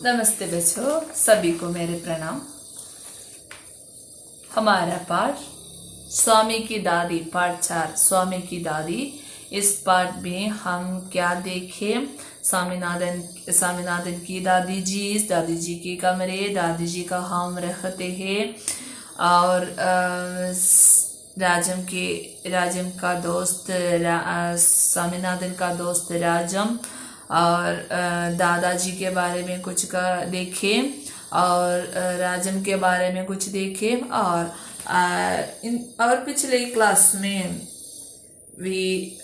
नमस्ते बच्चों, सभी को मेरे प्रणाम। हमारा पाठ स्वामी की दादी पाठ 4 स्वामी की दादी। इस पाठ में हम क्या देखें? स्वामीनाथन की दादी जी के कमरे, दादी जी का हम रहते हैं और राजम का दोस्त स्वामीनाथन का दोस्त राजम और दादाजी के बारे में कुछ का देखें और राजम के बारे में कुछ देखें और पिछले क्लास में भी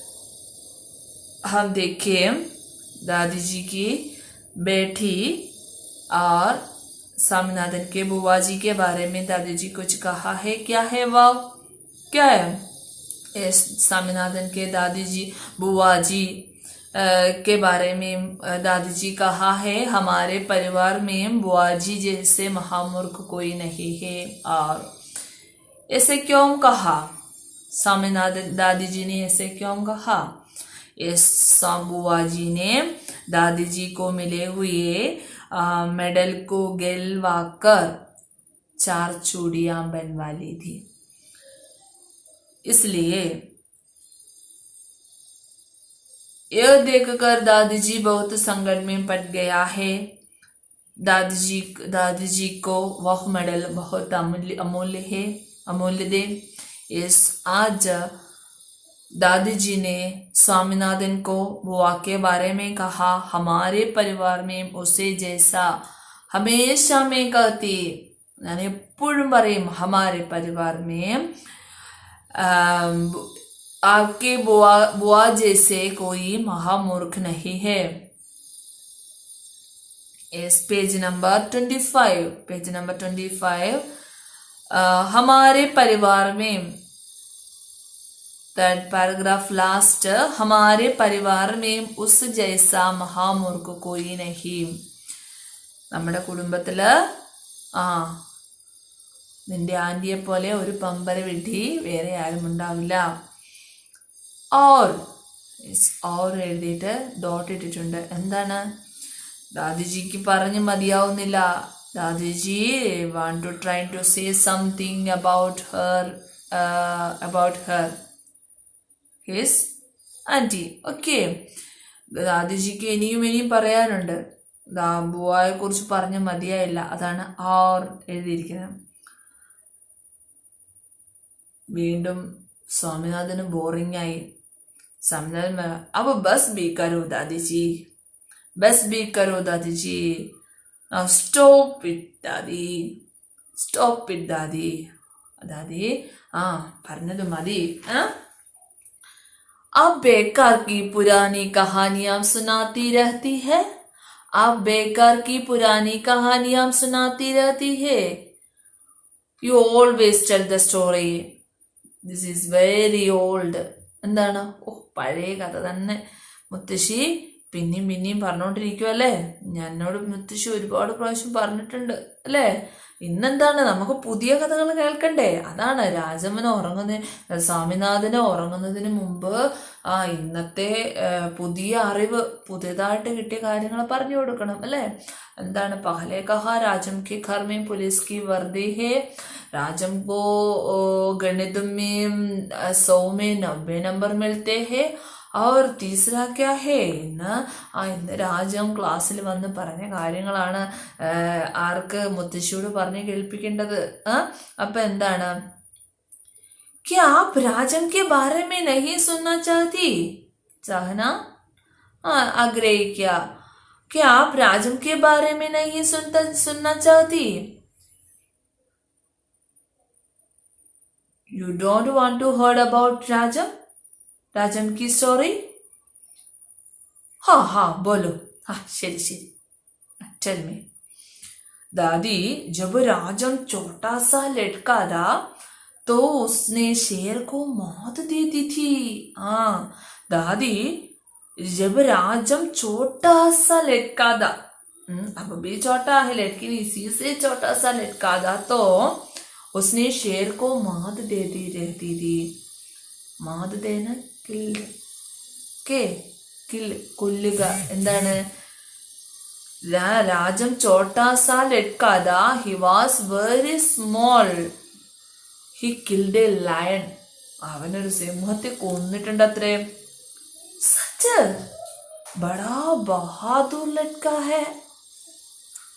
हम देखें दादी जी की बेटी और स्वामीनाथन के बुआ जी के बारे में दादी जी कुछ कहा है। क्या है वो? क्या है? स्वामीनाथन के दादी जी बुआ जी के बारे में दादी जी कहा है, हमारे परिवार में बुआ जी जैसे महामूर्ख कोई नहीं है। और ऐसे क्यों कहा? स्वामीनाथन दादी जी ने ऐसे क्यों कहा? इस बुआ जी ने दादी जी को मिले हुए मेडल को गिलवाकर 4 चूड़ियां बनवा ली थी। इसलिए यह देखकर दादी जी बहुत संकट में पड़ गया है। दादी जी को वह मेडल बहुत अमूल्य दे। आज दादी जी ने स्वामीनाथन को बुआ के बारे में कहा, हमारे परिवार में उसे जैसा हमेशा में कहती, यानी हमारे परिवार में आपके बुआ जैसे कोई महामूर्ख नहीं है। इस पेज नंबर 25 हमारे परिवार में थर्ड पैराग्राफ लास्ट, हमारे परिवार में उस जैसा महामूर्ख कोई नहीं। നമ്മുടെ കുടുംബത്തില് നിന്റെ ആന്റിയെ പോലെ ഒരു പമ്പര വിഡ്ഢി വേറെ ആരും ഉണ്ടാവില്ല. और എഴുതിയിട്ട് ഡോട്ട് ഇട്ടിട്ടുണ്ട്. എന്താണ്? ദാദിജിക്ക് പറഞ്ഞ് മതിയാവുന്നില്ല. ദാദിജി want to try to say something about her his auntie. Okay, ദാദിജിക്ക് ഇനിയും പറയാനുണ്ട്. ബുവായെ കുറിച്ച് പറഞ്ഞ് മതിയായില്ല. അതാണ് और എഴുതിയിരിക്കുന്നത്. വീണ്ടും स्वामीनाथन बोरिंग आई. स्वामीनाथन अब बस भी करो दादी जी, बस भी करो दादी जी. Now stop it दादी, stop it दादी. दादी പറഞ്ഞത് മതി. आप बेकार की पुरानी कहानियां सुनाती रहती है. आप बेकार की पुरानी कहानियां सुनाती रहती है. You always tell the story. This is very old. എന്താണ്? പഴയ കഥ തന്നെ മുത്തശ്ശി പിന്നെയും പറഞ്ഞോണ്ടിരിക്കുവല്ലേ. എന്നോട് മുത്തശ്ശി ഒരുപാട് പ്രാവശ്യം പറഞ്ഞിട്ടുണ്ട് അല്ലേ. ഇന്നെന്താണ്? നമുക്ക് പുതിയ കഥകൾ കേൾക്കണ്ടേ? അതാണ് സ്വാമിനാഥന് ഉറങ്ങുന്നതിന് മുമ്പ് ഇന്നത്തെ പുതിയ അറിവ്, പുതിയതായിട്ട് കിട്ടിയ കാര്യങ്ങൾ പറഞ്ഞു കൊടുക്കണം അല്ലേ. എന്താണ്? പഹലെ കഹാ രാജം കെ ഘർ में पुलिस की वर्दी है. राजम को गणित में 100 में 90 नंबर मिलते हैं. और तीसरा क्या है? ഇന്ന് രാജം ക്ലാസ്സിൽ വന്ന് പറഞ്ഞ കാര്യങ്ങളാണ് ആർക്ക്? മുത്തശ്ശിയോട് പറഞ്ഞ് കേൾപ്പിക്കേണ്ടത്. അപ്പൊ എന്താണ്? क्या आप राजम के बारे में नहीं सुनना चाहती? चाहना आग्रह क्या? क्या आप राजम के बारे में नहीं सुनना चाहती? You don't want to heard about राजम की स्टोरी? हाँ बोलो. शरी टेल मी. दादी, जब राजम छोटा सा लड़का था तो उसने शेर को मौत दे दी थी. दादी, जब राजम छोटा सा लड़का था, अब भी छोटा है लेकिन इसी से छोटा सा लड़का था, तो उसने शेर को मौत दे दी रहती थी. മൗത് ദേന കിൽ കൊല്ലുക. എന്താണ്? രാജം ചോട്ടാ സാ ലഡ്കാ താ. He was very small. He killed a lion. അവനൊരു സിംഹത്തെ കൊന്നിട്ടുണ്ട് അത്രേ. സച്ച് ബടാ ബഹാദൂർ ലഡ്കാ ഹെ.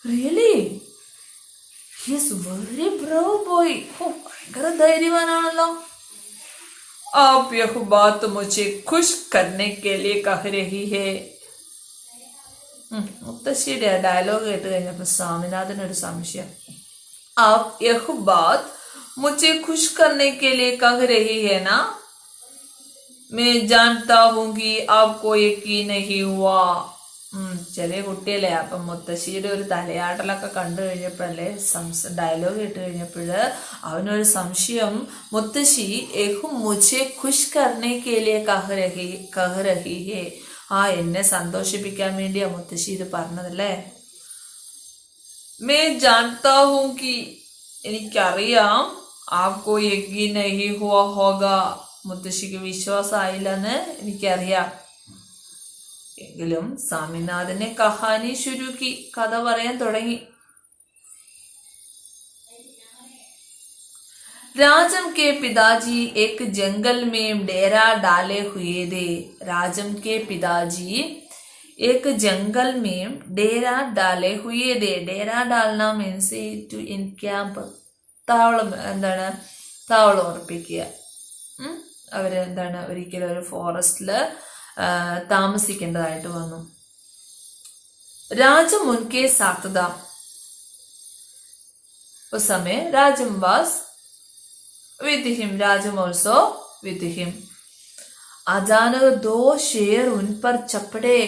Really he is very brave boy. ഭയങ്കര ധൈര്യവാനാണല്ലോ. आप यह बात मुझे खुश करने के लिए कह रही है. മുത്തശ്ശിയുടെ ഡയലോഗ് കേട്ട് കഴിഞ്ഞപ്പോൾ സ്വാമിനാഥനൊരു സംശയം. आप यह बात मुझे खुश करने के लिए कह रही है ना. मैं जानता हूँ कि आपको यकीन नहीं हुआ. ചെറിയ കുട്ടിയല്ലേ, അപ്പം മുത്തശ്ശിയുടെ ഒരു തലയാട്ടലൊക്കെ കണ്ടു കഴിഞ്ഞപ്പോഴല്ലേ, ഡയലോഗ് കേട്ട് കഴിഞ്ഞപ്പോഴ് അവനൊരു സംശയം. മുത്തശ്ശി എഹു മുझे ഖുഷ് കർണേ കേ ലിയേ കഹ രഹി ഹേ. എന്നെ സന്തോഷിപ്പിക്കാൻ വേണ്ടിയാ മുത്തശ്ശി ഇത് പറഞ്ഞതല്ലേ. മേ ജാൻതാ ഹൂം കി, എനിക്കറിയാം. ആപ്കോ യഖീൻ നഹീ ഹുവാ ഹോഗാ, മുത്തശ്ശിക്ക് വിശ്വാസമായില്ലെന്ന് എനിക്കറിയാം. എങ്കിലും സ്വാമിനാഥനെ കഹാനി ശുരുക്കി, കഥ പറയാൻ തുടങ്ങി. राजम के पिताजी एक जंगल में डेरा डाले हुए थे. राजम के पिताजी एक जंगल में डेरा डाले हुए थे. डेरा डालना मीൻസ് ടു എൻക്യാമ്പ്, താവളം. എന്താണ് താവളം ഉറപ്പിക്കുക. അവരെന്താണ് ഒരിക്കലും ഒരു ഫോറസ്റ്റില് താമസിക്കേണ്ടതായിട്ട് വന്നു. രാജം ഉൻകെ സാത്ത് താ. उस समय राजम was with him. Rajam also with him. अचानक दो शेर उन पर चपड़े.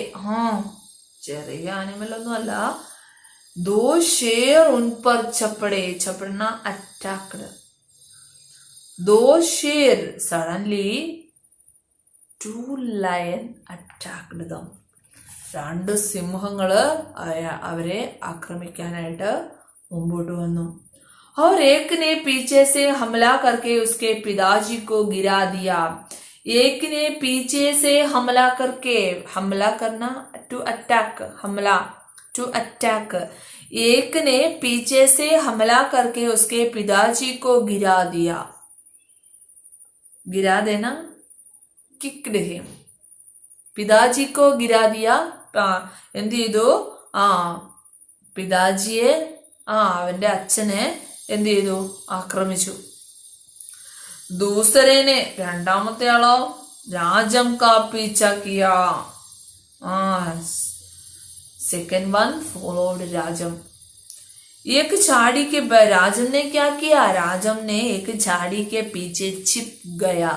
ചെറിയ ആനിമൽ ഒന്നും അല്ല. दो शेर उन पर चपड़े. चपड़ना अटैक्ड. दो शेर suddenly two lion attacked them. രണ്ട് സിംഹങ്ങള് അവരെ ആക്രമിക്കാനായിട്ട് മുമ്പോട്ട് വന്നു. और एक ने पीछे से हमला करके उसके पिताजी को गिरा दिया. एक ने पीछे से हमला करके, हमला करना टू अटैक, हमला टू अटैक. एक ने पीछे से हमला करके उसके पिताजी को गिरा दिया. गिरा देना, കിക്ക്ഡ് ഹിം. പിതാജിക്കോ ഗിരാ ദിയ. എന്ത് ചെയ്തു? പിതാജിയെ, അവന്റെ അച്ഛനെ എന്ത് ചെയ്തു? ആക്രമിച്ചു. ദൂസരേനെ, രണ്ടാമത്തെ ആളോ, രാജം കാ പീച്ച കിയ. Second one followed Rajam. एक झाड़ी के राजम ने क्या किया? राजम ने एक झाड़ी के पीछे छिप गया.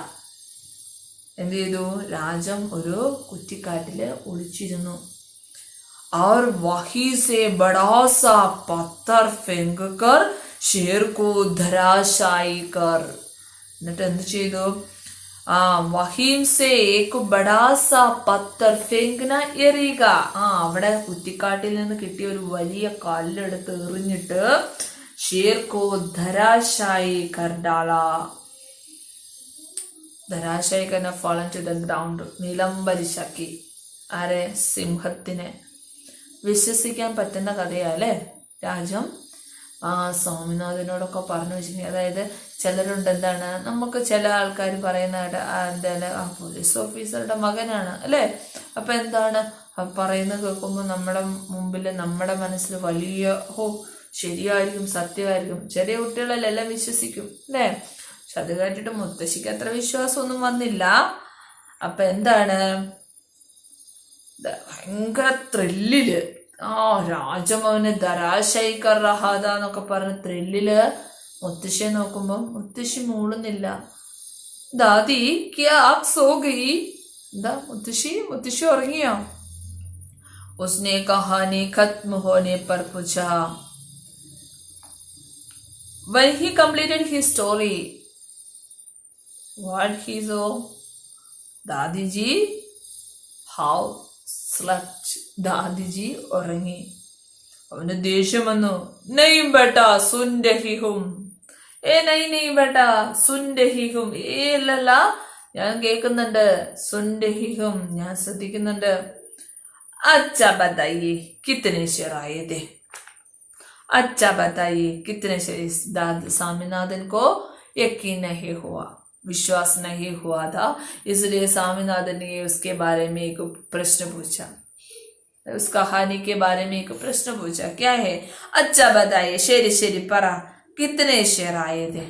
എന്ത് ചെയ്തു? രാജം ഒരു കുറ്റിക്കാട്ടില് ഒളിച്ചിരുന്നു. और वहीं से बड़ा सा पत्थर फेंक कर शेर को धराशायी कर. എന്നിട്ട് എന്ത് ചെയ്തു? വഹീം സേ ഏക് ബഡാ സാ പത്തർ ഫെങ്ക്ന എറിയുക. അവിടെ കുറ്റിക്കാട്ടിൽ നിന്ന് കിട്ടിയ ഒരു വലിയ കല്ലെടുത്ത് എറിഞ്ഞിട്ട് ഷേർ കോ ധരാശായി കർ ഡാല. ധരാശായി കർന ഫാളൻ ടു ദ ഗ്രൗണ്ട്. നിലംബരിശാക്കി. ആരെ? സിംഹത്തിനെ. വിശ്വസിക്കാൻ പറ്റുന്ന കഥയാ അല്ലേ? രാജം സ്വാമിനാഥനോടൊക്കെ പറഞ്ഞു വെച്ചിട്ടുണ്ടെങ്കിൽ, അതായത് ചിലരുണ്ട്, എന്താണ്, നമുക്ക് ചില ആൾക്കാർ പറയുന്ന എന്താണ്, പോലീസ് ഓഫീസറുടെ മകനാണ് അല്ലേ, അപ്പൊ എന്താണ് പറയുന്നത് കേൾക്കുമ്പോൾ നമ്മുടെ മുമ്പിൽ, നമ്മുടെ മനസ്സിൽ വലിയ ശരിയായിരിക്കും, സത്യമായിരിക്കും. ചെറിയ കുട്ടികളെല്ലാം എല്ലാം വിശ്വസിക്കും അല്ലേ. പക്ഷെ അത് കേട്ടിട്ട് മുത്തശ്ശിക്ക് അത്ര വിശ്വാസമൊന്നും വന്നില്ല. അപ്പൊ എന്താണ്, ഭയങ്കര ത്രില്ലില് രാജം അവന് ധരാശായി കർ റഹാദ എന്നൊക്കെ പറഞ്ഞ ത്രില്ലില് മുത്തശ്ശിയെ നോക്കുമ്പോ മുത്തശ്ശി മൂളുന്നില്ല. ദാദി ക്യാ ആപ് സോ ഗയി. എന്താ മുത്തശ്ശി ഉറങ്ങിയോ? ഉസ്നെ കഹാനി ഖത്മ ഹോനെ പർ പൂഛാ. When he completed his story, what he saw, ദാദിജി how slept. ദാദിജി ഉറങ്ങി. അവന് ദേഷ്യം വന്നു. നെയ്യും ബേട്ട സുൻ രഹി ഹും. നെയ് ബേട്ട സുൻ രഹി ഹും. അല്ലല്ല, ഞാൻ കേൾക്കുന്നുണ്ട്. സുൻ രഹി ഹും, ഞാൻ ശ്രദ്ധിക്കുന്നുണ്ട്. अच्छा बताइए कितने शेर आए थे, अच्छा बताइए कितने शेर। इस स्वामीनाथन को यकीन नहीं हुआ, विश्वास नहीं हुआ था, इसलिए स्वामीनाथन ने उसके बारे में एक प्रश्न पूछा, उस कहानी के बारे में एक प्रश्न पूछा। क्या है? अच्छा बताइए ശരി ശരി പറ कितने शेर आए थे,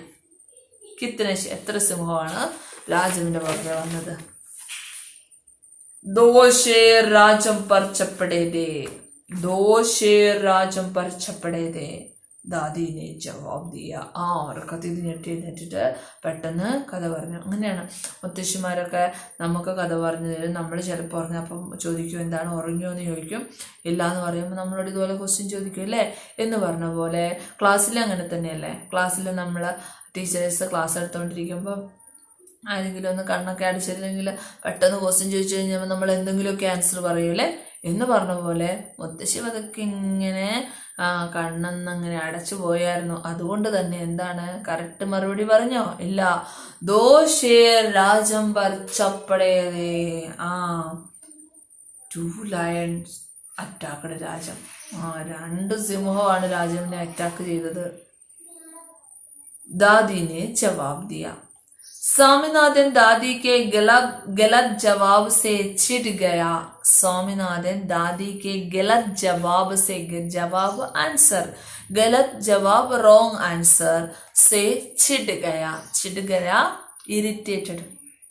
कितने शेर, എത്ര സിംഹമാണ് രാജുവിന്റെ പുറകെ വന്നത്? दो शेर राजम पर चपड़े दे, दो शेर राजम पर चपड़े दे, ദാദീനെ ജവാബ് ദിയ. ഉറക്കത്തിൽ ഇത് ഞെട്ടിട്ട് പെട്ടെന്ന് കഥ പറഞ്ഞു. അങ്ങനെയാണ് മുത്തശ്ശിമാരൊക്കെ നമുക്ക് കഥ പറഞ്ഞു തരും. നമ്മൾ ചിലപ്പോൾ ഉറങ്ങപ്പം ചോദിക്കും എന്താണ് ഉറങ്ങിയോ എന്ന് ചോദിക്കും. ഇല്ല എന്ന് പറയുമ്പോൾ നമ്മളോട് ഇതുപോലെ ക്വസ്റ്റ്യൻ ചോദിക്കും അല്ലേ എന്ന് പറഞ്ഞ പോലെ ക്ലാസ്സിൽ അങ്ങനെ തന്നെയല്ലേ. ക്ലാസ്സിൽ നമ്മൾ ടീച്ചേഴ്സ് ക്ലാസ് എടുത്തുകൊണ്ടിരിക്കുമ്പോൾ ആരെങ്കിലും ഒന്ന് കണ്ണൊക്കെ അടിച്ചില്ലെങ്കിൽ പെട്ടെന്ന് ക്വസ്റ്റ്യൻ ചോദിച്ചു കഴിഞ്ഞാൽ നമ്മൾ എന്തെങ്കിലുമൊക്കെ ആൻസർ പറയൂലേ എന്ന് പറഞ്ഞ പോലെ മുത്തശ്ശി അതൊക്കെ ഇങ്ങനെ കണ്ണെന്നങ്ങനെ അടച്ചു പോയായിരുന്നു. അതുകൊണ്ട് തന്നെ എന്താണ് കറക്റ്റ് മറുപടി പറഞ്ഞോ? ഇല്ല. ദോ ഷേർ രാജം പർ ചപ്പടേതേ. 2 ലയൺസ് അറ്റാക്കഡ് രാജം. 2 സിംഹമാണ് രാജാവിനെ അറ്റാക്ക് ചെയ്തത്. ദാദീനെ ജവാബ് ദിയ. स्वामीनाथन दादी के गलत जवाब से चिढ़ गया. स्वामीनाथन दादी के गलत जवाब से, जवाब आंसर, गलत जवाब रॉन्ग आंसर से चिढ़ गया इरिटेटेड,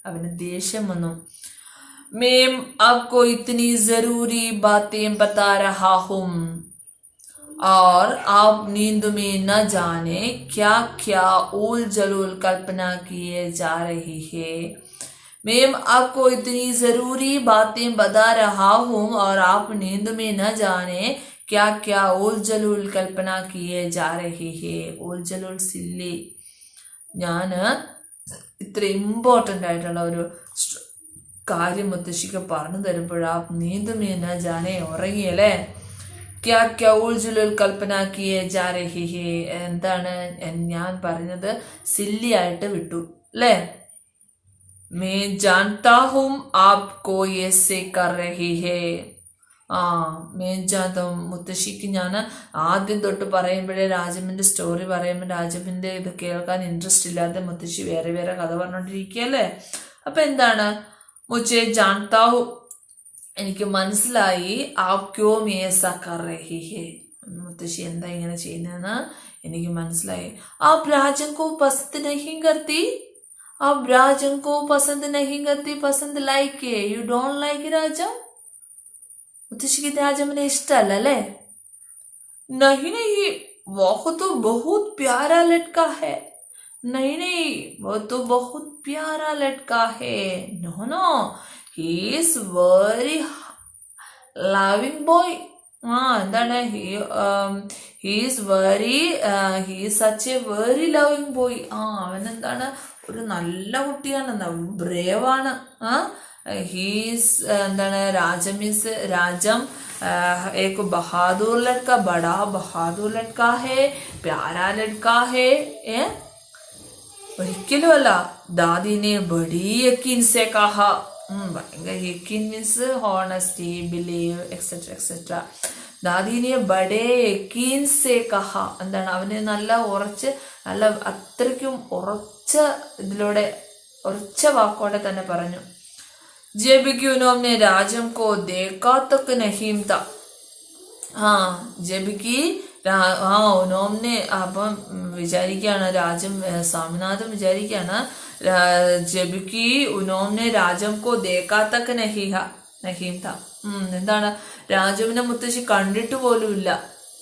അവന് ദേഷ്യം വന്നു. मैं आपको इतनी जरूरी बातें बता रहा हूं और आप नींद में न जाने क्या क्या उल जलूल कल्पना किए जा रही है. मैं आपको इतनी जरूरी बातें बता रहा हूं और आप नींद में न जाने क्या क्या उल जलूल कल्पना किए जा रही है. उल जलूल सिल्ली. ഞാൻ ഇത്ര ഇമ്പോർട്ടൻ്റ് ആയിട്ടുള്ള ഒരു കാര്യം മുത്തശ്ശിക്ക് പറഞ്ഞു തരുമ്പോഴാ നീന്ത് മീന ജാനെ ഉറങ്ങിയല്ലേ. ക്യാ ക്യാ ഉൾജുലുൽ കൽപ്പന കിയേ ജാ രഹി ഹേ. എന്താണ് ഞാൻ പറഞ്ഞത് സില്ലി ആയിട്ട് വിട്ടു അല്ലേ. മേ ജാൻതാ ഹും ആപ്കോ യേസേ കർ രഹി ഹേ. മേ ജാൻതാ ഹും. മുത്തശ്ശിക്ക് ഞാൻ ആദ്യം തൊട്ട് പറയുമ്പോഴേ രാജമിന്റെ സ്റ്റോറി പറയുമ്പോൾ രാജമിന്റെ ഇത് കേൾക്കാൻ ഇൻട്രസ്റ്റ് ഇല്ലാതെ മുത്തശ്ശി വേറെ വേറെ കഥ പറഞ്ഞോണ്ടിരിക്കുകയല്ലേ. അപ്പൊ എന്താണ് മുझे जानता हूं, എനിക്ക് മനസ്സിലായി. ആപ് ക്യോ മേസാ കർ രഹി ഹേ. മുത്തശ്ശി എന്താ ഇങ്ങനെ ചെയ്യുന്നതെന്ന് എനിക്ക് മനസ്സിലായി. ആപ് രാജൻ കോ പസന്ദ് നഹീ കർത്തി, ആപ് രാജൻ കോ പസന്ദ് നഹീ കർത്തി, പസന്ദ് like you don't like Rajam. മുത്തശ്ശിക്ക് രാജമിനെ ഇഷ്ടമല്ല അല്ലേ. നഹി നഹി വോ തോ ബഹുത് പ്യാരാ ലഡ്കാ ഹേ. नहीं नहीं वो तो बहुत प्यारा लड़का है. No no he is very loving boy. എന്താണ് he is such a very loving boy. അവൻ എന്താണ് ഒരു നല്ല കുട്ടിയാണ്, ബ്രേവാണ്. ഹീസ് എന്താണ് രാജം एक बहादुर लड़का, बड़ा बहादुर लड़का है, प्यारा लड़का है. ഒരിക്കലും അല്ല. ദാദീനെ ബഡി യക്കീൻ സെ കഹ. ഭയങ്കര യക്കീൻ means honesty, believe etcetera etcetera. ദാദീനെ ബഡേ യക്കീൻ സെ കഹ. എന്താണ് അവന് നല്ല ഉറച്ച്, നല്ല അത്രയ്ക്കും ഉറച്ച ഇതിലൂടെ ഉറച്ച വാക്കോടെ തന്നെ പറഞ്ഞു. ജബിക്ക് ഉനോംനെ രാജം കോ ദേക്കാ തക് നഹീം ത. ജബിക്ക് ഉനോംനെ അപ്പം വിചാരിക്കുകയാണ് രാജം, സ്വാമിനാഥൻ വിചാരിക്കുകയാണ് ജബിക്ക് ഉനോംനെ രാജം കോ ദേക്കാ തക് നഹീം ത. എന്താണ് രാജുവിനെ മുത്തശ്ശി കണ്ടിട്ട് പോലും ഇല്ല.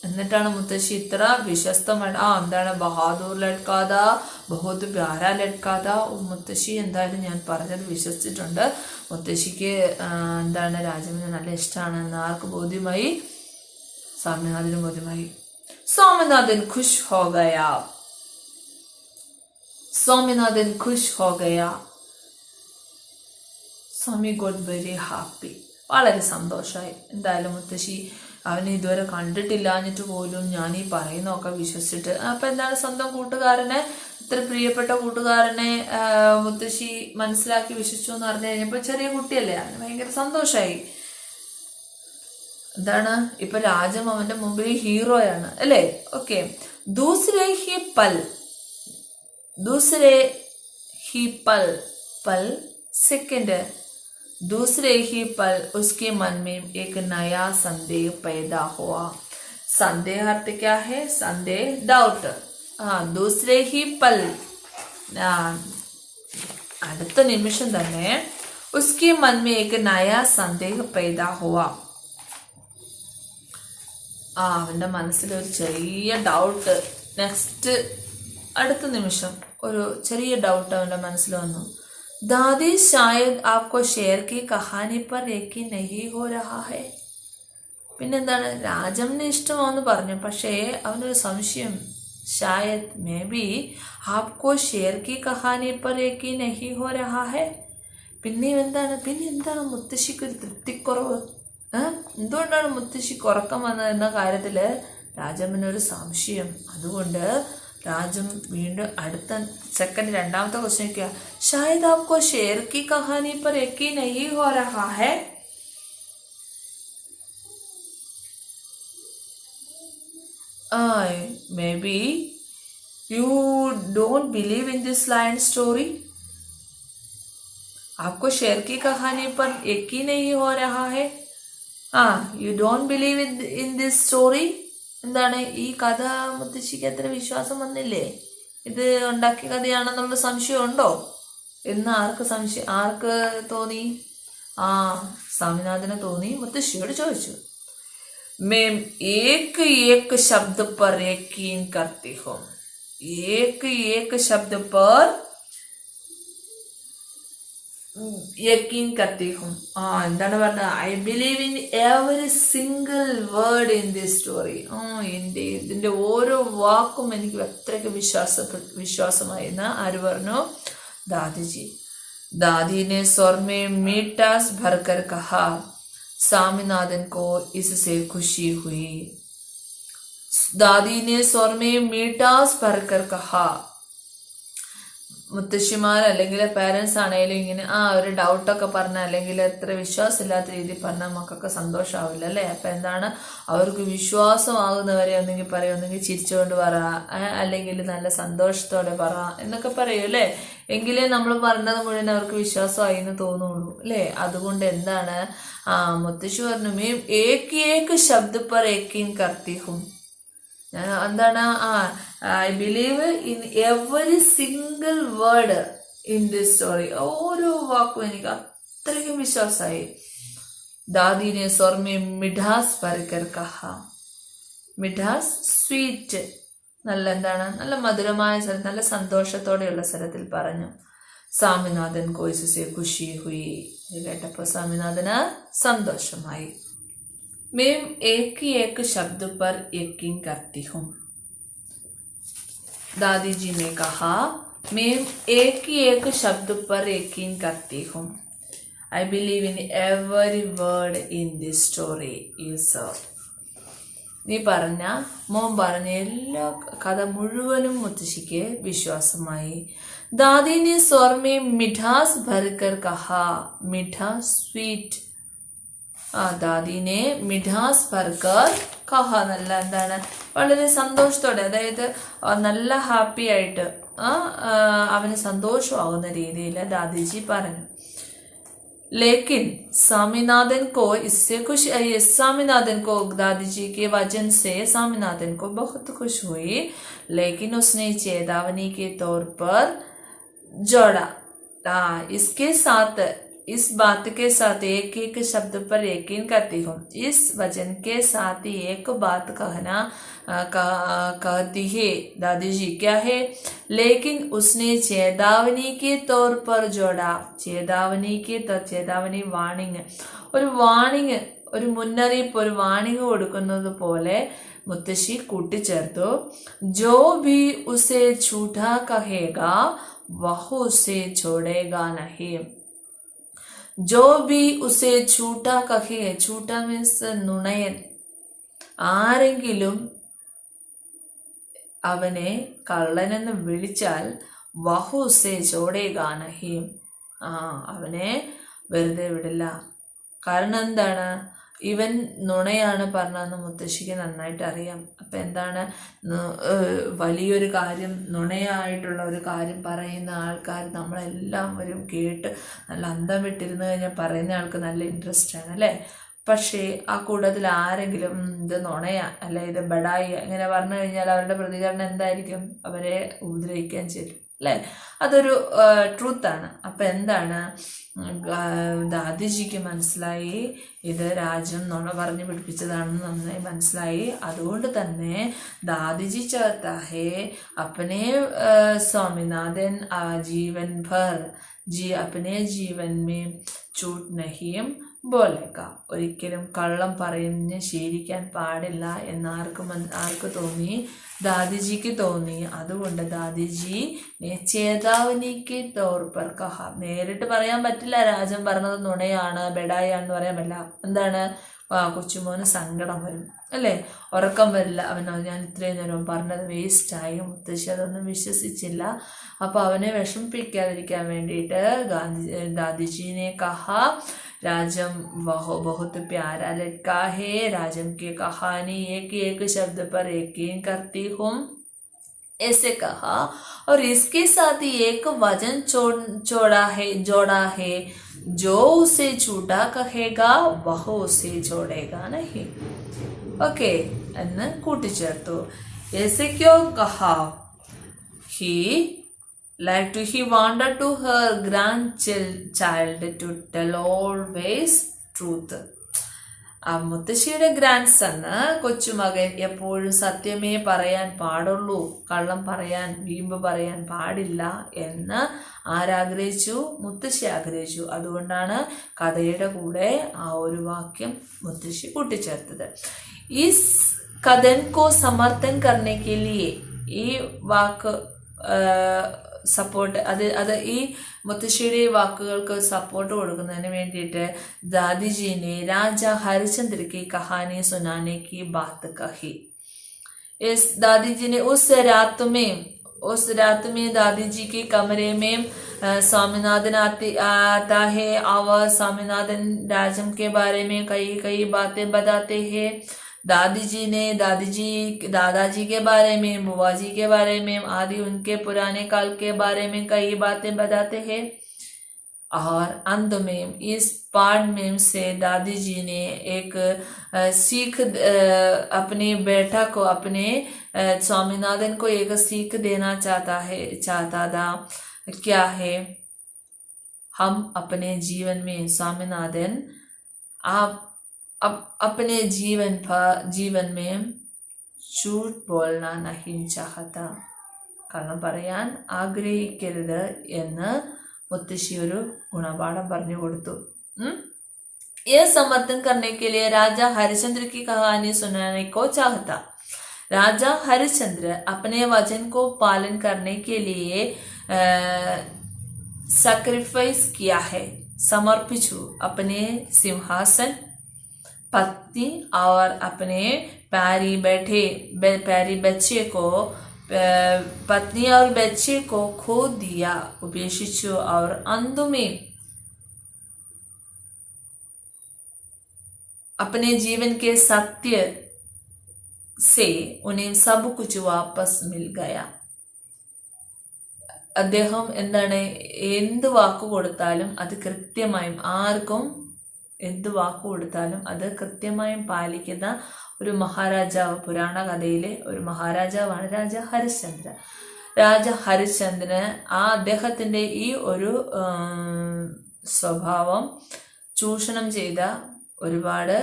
എന്നിട്ടാണ് മുത്തശ്ശി ഇത്ര വിശ്വസ്തമാണ്. എന്താണ് ബഹാദൂർ ലഡ്കാത, ബഹുത് പ്യാരാ ലഡ്കാത. മുത്തശ്ശി എന്തായാലും ഞാൻ പറഞ്ഞത് വിശ്വസിച്ചിട്ടുണ്ട്. മുത്തശ്ശിക്ക് എന്താണ് രാജുവിനെ നല്ല ഇഷ്ടമാണെന്ന് ആർക്ക് ബോധ്യമായി? സ്വാമിനാഥന് ബോധ്യമായി. स्वामीनाथन खुश हो गया. स्वामीनाथन खुश हो गया. സ്വാമി ഗോട്ട് വെരി ഹാപ്പി. വളരെ സന്തോഷമായി. എന്തായാലും മുത്തശ്ശി അവനെ ഇതുവരെ കണ്ടിട്ടില്ല എന്നിട്ട് പോലും ഞാൻ ഈ പറയുന്നതൊക്കെ വിശ്വസിച്ചിട്ട്, അപ്പൊ എന്താണ് സ്വന്തം കൂട്ടുകാരനെ, ഇത്ര പ്രിയപ്പെട്ട കൂട്ടുകാരനെ മുത്തശ്ശി മനസ്സിലാക്കി വിശ്വസിച്ചു എന്ന് പറഞ്ഞു കഴിഞ്ഞപ്പോ ചെറിയ കുട്ടിയല്ലേ, അവന് ഭയങ്കര സന്തോഷമായി. എന്താണ് ഇപ്പൊ രാജം അവന്റെ മുമ്പിൽ ഹീറോയാണ് അല്ലേ? Okay. ദൂസരേ he Pal, ദൂസരേ he Pal, Pal second, दूसरे ही पल उसके मन में एक नया संदेह पैदा हुआ. संदेह अर्थ क्या है? संदेह, डाउट. दूसरे ही पल, അടുത്ത നിമിഷം തന്നെ उसके मन में एक नया संदेह पैदा हुआ. അവന്റെ മനസ്സിൽ ഒരു ചെറിയ ഡൗട്ട്. നെക്സ്റ്റ് അടുത്ത നിമിഷം ഒരു ചെറിയ ഡൗട്ട് അവന്റെ മനസ്സിൽ വന്നു. दादी शायद आपको शेर की कहानी पर यकीन नहीं हो रहा है. പിന്നെന്താണ്, രാജമിന് ഇഷ്ടമാണെന്ന് പറഞ്ഞു, പക്ഷേ അവനൊരു സംശയം. ഷായത് മേ ബി ആപ്കോ ഷേർ കി കഹാനി പർ യക്കീൻ നഹീ ഹോ രഹാ ഹൈ. പിന്നെ എന്താണ് മുത്തശ്ശിക്ക് ഒരു തൃപ്തിക്കുറവ്? എന്തുകൊണ്ടാണ് മുത്തശ്ശിക്ക് ഉറക്കം വന്നത് എന്ന കാര്യത്തില് രാജമിനൊരു സംശയം. അതുകൊണ്ട് രാജം വീണ്ടും അടുത്ത സെക്കൻഡ് രണ്ടാമത്തെ ക്വസ്റ്റ്യൻ क्या शायद आपको शेर की कहानी पर यकीन नहीं हो रहा है. maybe you don't believe in this lion story. आपको शेर की कहानी पर यकीन नहीं हो रहा है. you don't believe in this story. എന്താണ് ഈ കഥ മുത്തശ്ശിക്ക് അത്ര വിശ്വാസം വന്നില്ലേ? ഇത് ഉണ്ടാക്കിയ കഥയാണെന്നുള്ള സംശയം ഉണ്ടോ എന്ന് ആർക്ക് തോന്നി? സ്വാമിനാഥന് തോന്നി. മുത്തശ്ശിയോട് ചോദിച്ചു. मैं एक एक शब्द पर यकीन करती हूँ. एक एक शब्द पर यकीन करती हूँ. എന്താണ് പറഞ്ഞത്? I believe in every single word in this story. ഇതിന്റെ ഓരോ വാക്കും എനിക്ക് അത്രയ്ക്ക് വിശ്വാസമായി എന്ന് ആര് പറഞ്ഞു? ദാദിജി. दादी ने स्वर में मीठास भरकर कहा. स्वामीनाथन को इससे खुशी हुई. दादी ने स्वर में मीठास भरकर कहा. മുത്തശ്ശിമാർ അല്ലെങ്കിൽ പേരൻസ് ആണെങ്കിലും ഇങ്ങനെ ഒരു ഡൗട്ടൊക്കെ പറഞ്ഞ അല്ലെങ്കിൽ എത്ര വിശ്വാസമില്ലാത്ത രീതിയിൽ പറഞ്ഞാൽ മക്കൾക്ക് സന്തോഷമാവില്ല അല്ലേ? അപ്പൊ എന്താണ്, അവർക്ക് വിശ്വാസമാകുന്നവരെ ഒന്നെങ്കിൽ പറയും, ഒന്നെങ്കിൽ ചിരിച്ചുകൊണ്ട് പറ, അല്ലെങ്കിൽ നല്ല സന്തോഷത്തോടെ പറ എന്നൊക്കെ പറയും അല്ലേ? എങ്കിലേ നമ്മൾ പറഞ്ഞത് മുഴുവൻ അവർക്ക് വിശ്വാസമായി എന്ന് തോന്നുള്ളൂ അല്ലേ? അതുകൊണ്ട് എന്താണ് മുത്തശ്ശി പറഞ്ഞു, മീം ഏക്ക് ഏക്ക് ശബ്ദ പർ യക്കീൻ കർത്തി ഹും. എന്താണ് I believe in every single word in this story. ഓരോ വാക്കും എനിക്ക് അത്രയ്ക്കും വിശ്വാസമായി. ദാദിനെ സ്വർമേ മിഠാസ് പരക്കർ കഹ. മിഠാസ് സ്വീറ്റ്, നല്ല മധുരമായ സ്ഥലം, നല്ല സന്തോഷത്തോടെയുള്ള സ്ഥലത്തിൽ പറഞ്ഞു. സ്വാമിനാഥൻ കോയിസെ ഖുഷി ഹുയി. ഇത് കേട്ടപ്പോൾ സ്വാമിനാഥന് സന്തോഷമായി. मैं एक ही एक शब्द पर यकीन करती हूँ. दादी जी ने कहा, मैं एक ही एक शब्द पर यकीन करती हूँ. I believe in every word in this story you saw. മോൻ പറഞ്ഞ എല്ലാ കഥ മുഴുവനും മുത്തശ്ശിക്ക് വിശ്വാസമായി. ദാദിനെ സ്വർമേ മിഠാസ് ഭർക്കർ കഹ. മിഠാസ് സ്വീറ്റ്. ദാദിനെ മിഠാസ് ഭർക്കർ കഹ. എന്താണ് വളരെ സന്തോഷത്തോടെ, അതായത് നല്ല ഹാപ്പി ആയിട്ട് അവന് സന്തോഷമാകുന്ന രീതിയിൽ ദാദിജി പറഞ്ഞു. लेकिन स्वामीनाथन को इससे खुश स्वामीनाथन को दादी जी के वचन से स्वामीनाथन को बहुत खुश हुई. लेकिन उसने चेतावनी के तौर पर जोड़ा. इसके साथ, इस बात के साथ एक एक शब्द पर यकीन करती हूँ. इस वचन के साथ ही एक बात कहती है दादी जी. क्या है? लेकिन उसने चेतावनी के तौर पर जोड़ा. ചേതാവനി വാണിംഗ്, ഒരു മുന്നറിയിപ്പ്, ഒരു വാണിംഗ് കൊടുക്കുന്നത് പോലെ മുത്തശ്ശി കൂട്ടിച്ചേർത്തു. ജോ ഭി ഉസേ ഝൂഠാ കഹേഗാ വഹു ഉസേ ഛോഡേഗാ നഹി. ജോ ഭി ഉസേ ഝൂഠാ കഹേ. ഝൂഠാ മീൻസ് നുണയൻ. ആരെങ്കിലും അവനെ കള്ളനെന്ന് വിളിച്ചാൽ വഹു ഉസേ ഛോഡേഗാ നഹി, അവനെ വെറുതെ വിടില്ല. കാരണം എന്താണ്? ഇവൻ നുണയാണ് പറഞ്ഞതെന്ന് മുത്തശ്ശിക്ക് നന്നായിട്ട് അറിയാം. അപ്പം എന്താണ്, വലിയൊരു കാര്യം, നുണയായിട്ടുള്ള ഒരു കാര്യം പറയുന്ന ആൾക്കാർ നമ്മളെല്ലാവരും കേട്ട് നല്ല അന്തം വിട്ടിരുന്ന് കഴിഞ്ഞാൽ പറയുന്ന ആൾക്ക് നല്ല ഇൻട്രസ്റ്റ് ആണ് അല്ലേ. പക്ഷേ ആ കൂട്ടത്തിൽ ആരെങ്കിലും ഇത് നുണയാ അല്ലെ ഇത് ബഡായി ഇങ്ങനെ പറഞ്ഞു കഴിഞ്ഞാൽ അവരുടെ പ്രതികരണം എന്തായിരിക്കും? അവരെ ഉപദ്രവിക്കാൻ ചെല്ലും അല്ലേ. അതൊരു ട്രൂത്താണ്. അപ്പം എന്താണ്, ദാദിജിക്ക് മനസ്സിലായി ഇത് രാജൻ നുണ പറഞ്ഞു പിടിപ്പിച്ചതാണെന്ന് നന്നായി മനസ്സിലായി. അതുകൊണ്ട് തന്നെ ദാദിജി चाहता है अपने स्वामीनाथन जीवन भर अपने जीवन में झूठ नहीं बोलेगा. ഒരിക്കലും കള്ളം പറഞ്ഞ് ശീലിക്കാൻ പാടില്ല എന്ന് ആർക്ക് തോന്നി? ദാദിജിക്ക് തോന്നി. അതുകൊണ്ട് ദാദിജി ചേതാവനിക്ക് തൗർ പർ കഹ, നേരിട്ട് പറയാൻ പറ്റില്ല രാജൻ പറഞ്ഞത് നുണയാണ് ബെഡായാന്ന് പറയാൻ പറ്റില്ല. എന്താണ്, കൊച്ചുമോന് സങ്കടം വരും അല്ലേ, ഉറക്കം വരില്ല. ഞാൻ ഇത്രയും നേരം പറഞ്ഞത് വേസ്റ്റായി. മുത്തശ്ശി അതൊന്നും വിശ്വസിച്ചില്ല. അപ്പോൾ അവനെ വിഷമിപ്പിക്കാതിരിക്കാൻ വേണ്ടിയിട്ട് ദാദിജിനെ കഹ राजम वह बहुत प्यारा लड़का है, राजम की कहानी एक एक शब्द पर यकीन करती हूँ ऐसे कहा, और इसके साथ ही एक वजन जोड़ा है जो उसे झूठा कहेगा वह उसे जोड़ेगा नहीं. ओके എന്ന് കൂട്ടിച്ചേർത്തു. ऐसे क्यों कहा? he wanted to her grandchild to tell always truth. ആ മുത്തശ്ശിയുടെ ഗ്രാൻഡ് സണ്, കൊച്ചുമകൻ എപ്പോഴും സത്യമേ പറയാൻ പാടുള്ളൂ, കള്ളം പറയാൻ വീമ്പ് പറയാൻ പാടില്ല എന്ന് ആരാഗ്രഹിച്ചു? മുത്തശ്ശി ആഗ്രഹിച്ചു. അതുകൊണ്ടാണ് കഥയുടെ കൂടെ ആ ഒരു വാക്യം മുത്തശ്ശി കൂട്ടിച്ചേർത്തത്. ഈ കഥൻ കോ സമർത്ഥൻ കർണേ കെ ലിയേ, ഈ വാക്ക് സപ്പോർട്ട് അത് ഈ മുത്തശ്ശിയുടെ വാക്കുകൾക്ക് സപ്പോർട്ട് കൊടുക്കുന്നതിന് വേണ്ടിയിട്ട് ദാദിജീനെ രാജ ഹരിചന്ദ്ര की कहानी सुनाने की बात कही. इस दादी ने उस रात में दादी जी के कमरे में स्वामीनाथन आता है और स्वामीनाथन राजम के बारे में कई बातें बताते हैं. दादाजी के बारे में, बुआ जी के बारे में आदि उनके पुराने काल के बारे में कई बातें बताते हैं. और अंत में इस पाठ में से दादी जी ने एक सीख अपने बेटा को, अपने स्वामीनाथन को एक सीख देना चाहता था. क्या है? हम अपने जीवन में स्वामीनाथन आप अपने जीवन में झूठ बोलना नहीं चाहता, കള്ളം പറയാൻ ആഗ്രഹിക്കരുത് എന്ന് മുത്തശ്ശി ഒരു ഗുണപാഠം പറഞ്ഞു കൊടുത്തു. ये समर्थन करने के लिए राजा हरिश्चंद्र की कहानी सुनाने को चाहता. राजा हरिश्चंद्र अपने वचन को पालन करने के लिए सैक्रिफाइस किया है, समर्पिച്ചു. अपने सिंहासन, पत्नी और अपने प्यारी बच्चे को, पत्नी और बच्चे को खो दिया, उपേക്ഷിച്ചു. और अंत में अपने जीवन के सत्य से उन्हें सब कुछ वापस मिल गया. അദ്ദേഹം എന്താണ്, എന്ത് വാക്ക് കൊടുത്താലും അത് കൃത്യമായും, ആർക്കും എന്ത് വാക്ക് കൊടുത്താലും അത് കൃത്യമായും പാലിക്കുന്ന ഒരു മഹാരാജാവ്, പുരാണ കഥയിലെ ഒരു മഹാരാജാവാണ് രാജ ഹരിശ്ചന്ദ്ര. രാജ ഹരിശ്ചന്ദ്രന് അദ്ദേഹത്തിന്റെ ഈ ഒരു സ്വഭാവം ചൂഷണം ചെയ്ത ഒരുപാട്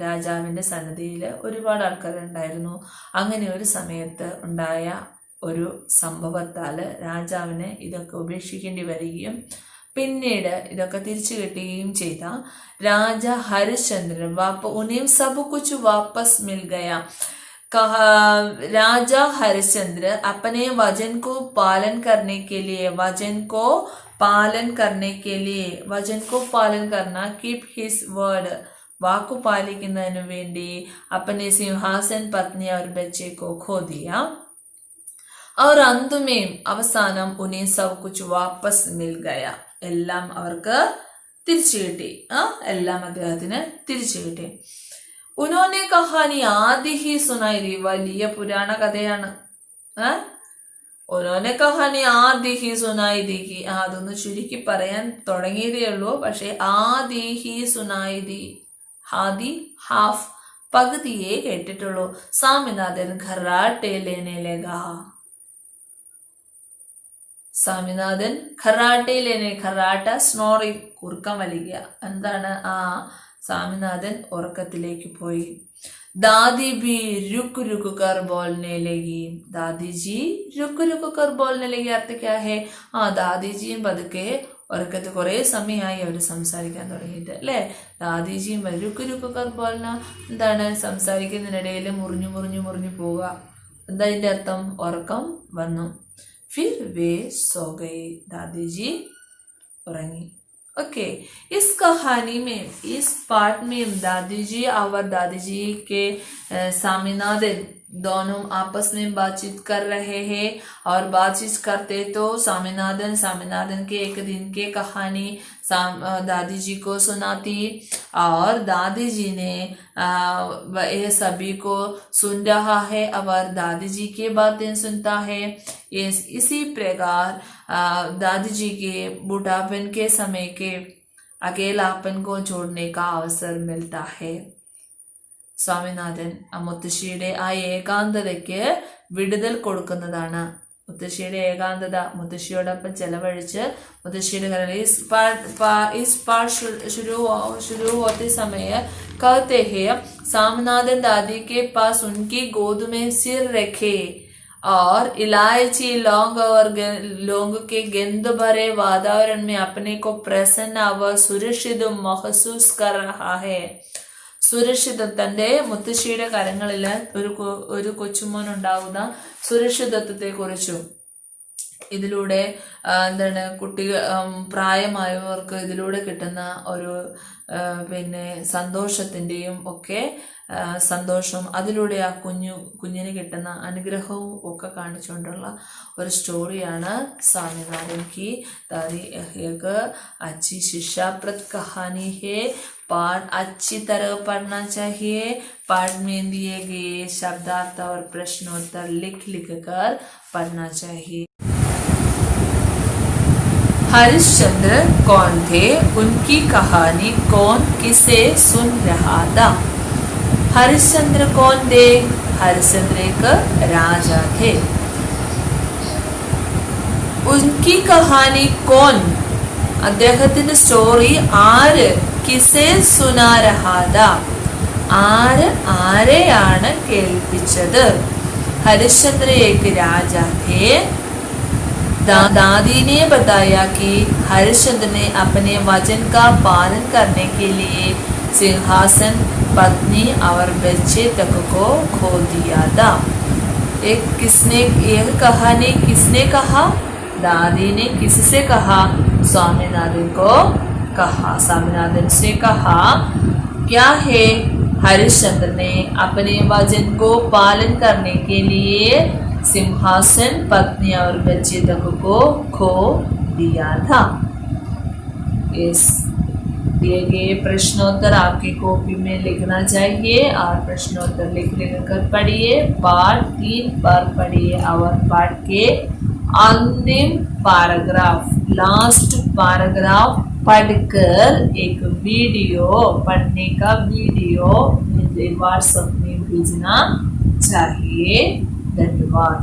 രാജാവിന്റെ സന്നിധിയിൽ ഒരുപാട് ആൾക്കാരുണ്ടായിരുന്നു. അങ്ങനെ ഒരു സമയത്ത് ഉണ്ടായ ഒരു സംഭവത്താല് രാജാവിന് ഇതൊക്കെ ഉപേക്ഷിക്കേണ്ടി വരികയും പിന്നീട് ഇതൊക്കെ തിരിച്ചു കിട്ടുകയും ചെയ്ത രാജ ഹരിശ്ചന്ദ്രൻ ഉन्हें सब कुछ वापस मिल गया. राजा हरिश्चंद्र अपने वचन को पालन करने के लिए, वचन को पालन करना, कीप हिज वर्ड, वाकु പാലിക്കുന്നതിനു വേണ്ടി अपने सिंहासन, पत्नी और बच्चे को खो दिया. और अंत में അവസാനം उन्हें सब कुछ वापस मिल गया, എല്ലാം അവർക്ക് തിരിച്ചു കിട്ടി. എല്ലാം അദ്ദേഹത്തിന് തിരിച്ചു കിട്ടി. ഉനോനെ കഹാനി ആദി ഹി സുനായി ദി, വലിയ പുരാണ കഥയാണ്. ഉനോനെ കഹാനി ആദി ഹി സുനായി ദി, അതൊന്ന് ചുരുക്കി പറയാൻ തുടങ്ങിയതേ ഉള്ളൂ. പക്ഷെ ആദി ഹി സുനായി ദി, ആദി ഹാഫ്, പകുതിയെ കേട്ടിട്ടുള്ളൂ. സ്വാമിനാഥൻ ഖറാട്ടെ ലേനെ ലഗാ, സ്വാമിനാഥൻ ഖറാട്ടെ ലേനെ, ഖറാട്ട സ്നോറിംഗ്, കുറുക്കം വലിക്കുക. എന്താണ്? സ്വാമിനാഥൻ ഉറക്കത്തിലേക്ക് പോയി. ദാദി ബി രുക്ക് രുക്ക് കർ ബോൾനെ ലഗി, ദാദിജി രുക്ക് രുക്ക് കർ ബോൾനെ ലഗി. അർത്ഥം ക്യാ ഹേ? ദാദിജിയും പതുക്കെ, ഉറക്കത്ത് കുറെ സമയമായി അവർ സംസാരിക്കാൻ തുടങ്ങിയിട്ട് അല്ലേ. ദാദിജിയും രുക്ക് രുക്ക് കർ ബോൾന എന്താണ്? സംസാരിക്കുന്നതിനിടയിൽ മുറിഞ്ഞു മുറിഞ്ഞു മുറിഞ്ഞു പോവുക. എന്താ ഇതിന്റെ അർത്ഥം? ഉറക്കം വന്നു. फिर वे सो गए, दादी उറങ്ങി. ओके, इस कहानी में, इस पार्ट में दादी जी और दादी जी के स्वामीनाथन दोनों आपस में बातचीत कर रहे हैं. और बातचीत करते तो स्वामीनाथन के एक दिन के कहानी दादी जी को सुनाती, और दादी जी ने यह सभी को सुन रहा है और दादी जी की बातें सुनता है. इसी प्रकार दादी जी के बुढ़ापन के समय के अकेलापन को छोड़ने का अवसर मिलता है. സ്വാമിനാഥൻ മുത്തശ്ശിയുടെ ആ ഏകാന്തതയ്ക്ക് വിടുതൽ കൊടുക്കുന്നതാണ്. മുത്തശ്ശിയുടെ ഏകാന്തത മുത്തശ്ശിയോടൊപ്പം ചെലവഴിച്ച് മുത്തശ്ശിയുടെ शुरू होते समय कहते हैं, स्वामीनाथन दादी के पास उनकी गोद में सिर रखे और इलायची, लौंग के गंध भरे वातावरण में अपने को प्रसन्न व सुरक्षित महसूस कर रहा है. സുരക്ഷിതം, തന്റെ മുത്തശ്ശിയുടെ കരങ്ങളിൽ ഒരു കൊച്ചുമോൻ ഉണ്ടാകുന്ന സുരക്ഷിതത്വത്തെ കുറിച്ചും ഇതിലൂടെ എന്താണ് കുട്ടികൾ പ്രായമായവർക്ക് ഇതിലൂടെ കിട്ടുന്ന ഒരു സന്തോഷത്തിന്റെയും ഒക്കെ സന്തോഷം, അതിലൂടെ ആ കുഞ്ഞിന് കിട്ടുന്ന അനുഗ്രഹവും ഒക്കെ കാണിച്ചുകൊണ്ടുള്ള ഒരു സ്റ്റോറിയാണ് स्वामीनाथन की दादी. एक अच्छी शिक्षाप्रद कहानी है. पाठ अच्छी तरह पढ़ना चाहिए. पाठ में दिए गए शब्दार्थ और प्रश्नोत्तर लिख कर पढ़ना चाहिए. हरिश्चंद्र कौन थे? उनकी कहानी कौन किसे सुन रहा था? हरिश्चंद्र कौन थे? हरिश्चंद्र एक राजा थे. उनकी कहानी कौन? അദ്ദേഹത്തിന്റെ സ്റ്റോറി ആര്? കിസേ സുനാ രഹാദ, ആരെയാണ് കേൾപ്പിച്ചത്? हरिश्चंद्र एक राजा थे. दादी ने बताया कि हरिश्चंद्र ने अपने वचन का पालन करने के लिए सिंहासन, पत्नी और बच्चे तक को खो दिया था. यह कहानी किसने कहा? दादी ने किससे कहा? स्वामीनाथन को कहा. स्वामीनाथन से कहा क्या है? हरिश्चंद्र ने अपने वचन को पालन करने के लिए सिंहासन, पत्नी और बच्चे तक को खो दिया था. इस दिए गए प्रश्नोत्तर आपकी कॉपी में लिखना चाहिए और प्रश्नोत्तर लिख कर पढ़िए. पार्ट 3 पर पढ़िए और पाठ के अंतिम पैराग्राफ, लास्ट पैराग्राफ पढ़कर एक वीडियो, पढ़ने का वीडियो व्हाट्सएप में भेजना चाहिए. धन्यवाद.